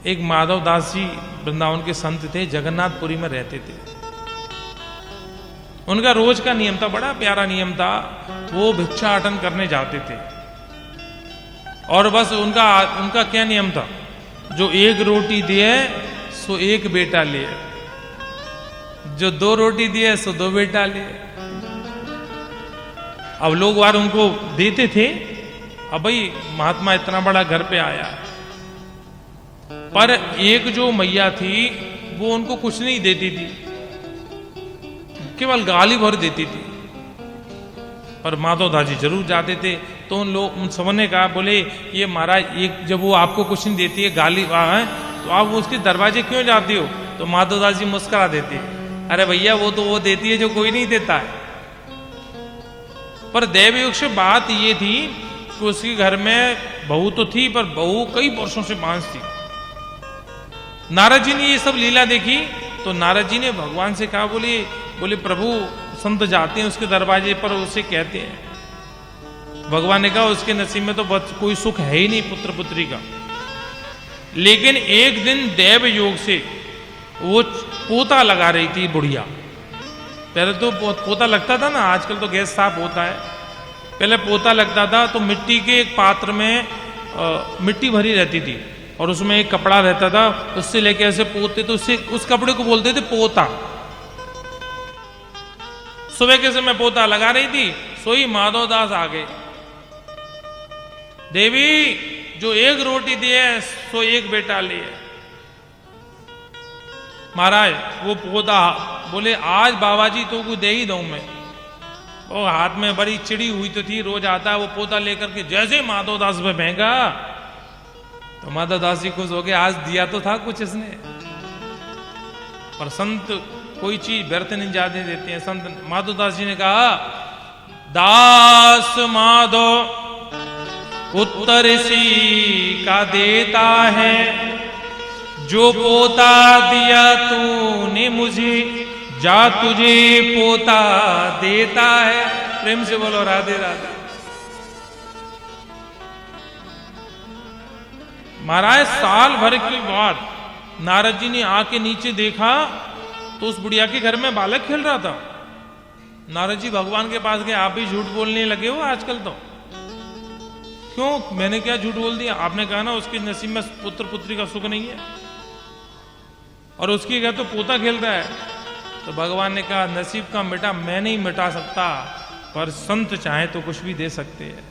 एक माधव दास जी वृंदावन के संत थे, जगन्नाथपुरी में रहते थे। उनका रोज का नियम था, बड़ा प्यारा नियम था। वो भिक्षाटन करने जाते थे और बस उनका क्या नियम था, जो एक रोटी दिए सो एक बेटा लिए, जो दो रोटी दिए सो दो बेटा लिए। अब लोग बार उनको देते थे। अब भाई महात्मा इतना बड़ा घर पे आया, पर एक जो मैया थी वो उनको कुछ नहीं देती थी, केवल गाली भर देती थी। पर माधव दास जी जरूर जाते थे। तो उन सबों ने कहा, बोले ये महाराज एक जब वो आपको कुछ नहीं देती है, गाली है, तो आप उसके दरवाजे क्यों जाते हो? तो माधव दास जी मुस्कुरा देते, अरे भैया वो देती है जो कोई नहीं देता है। पर दैवयोग से बात ये थी कि उसके घर में बहू तो थी, पर बहू कई वर्षों से बांझ थी। नारद जी ने ये सब लीला देखी तो नारद जी ने भगवान से कहा, बोले प्रभु संत जाते हैं उसके दरवाजे पर, उसे कहते हैं। भगवान ने कहा उसके नसीब में तो कोई सुख है ही नहीं पुत्र पुत्री का। लेकिन एक दिन देव योग से वो पोता लगा रही थी बुढ़िया। पहले तो पोता लगता था ना, आजकल तो गैस साफ होता है, पहले पोता लगता था तो मिट्टी के एक पात्र में मिट्टी भरी रहती थी और उसमें एक कपड़ा रहता था, उससे लेके ऐसे पोते तो उससे उस कपड़े को बोलते थे पोता। सुबह के समय पोता लगा रही थी, सोई माधव दास आ गए। देवी जो एक रोटी दिए सो एक बेटा लिए। महाराज वो पोता बोले, आज बाबा जी तो को दे ही दूं मैं। वो हाथ में बड़ी चिड़ी हुई तो थी, रोज आता है वो पोता लेकर के, जैसे माधव दास पे महंगा तो माधव दास जी खुश हो गए, आज दिया तो था कुछ इसने। पर संत कोई चीज व्यर्थ नहीं जाने देते हैं। संत माधव दास जी ने कहा, दास माधव उत्तर सी का देता है, जो पोता दिया तूने मुझे, जा तुझे पोता देता है। प्रेम से बोलो राधे राधे। महाराज साल भर के बाद नारद जी ने आके नीचे देखा तो उस बुढ़िया के घर में बालक खेल रहा था। नारद जी भगवान के पास गए, आप भी झूठ बोलने लगे हो आजकल तो। क्यों, मैंने क्या झूठ बोल दिया? आपने कहा ना उसके नसीब में पुत्र पुत्री का सुख नहीं है और उसके घर तो पोता खेल रहा है। तो भगवान ने कहा, नसीब का मिटा मैं नहीं मिटा सकता, पर संत चाहे तो कुछ भी दे सकते हैं।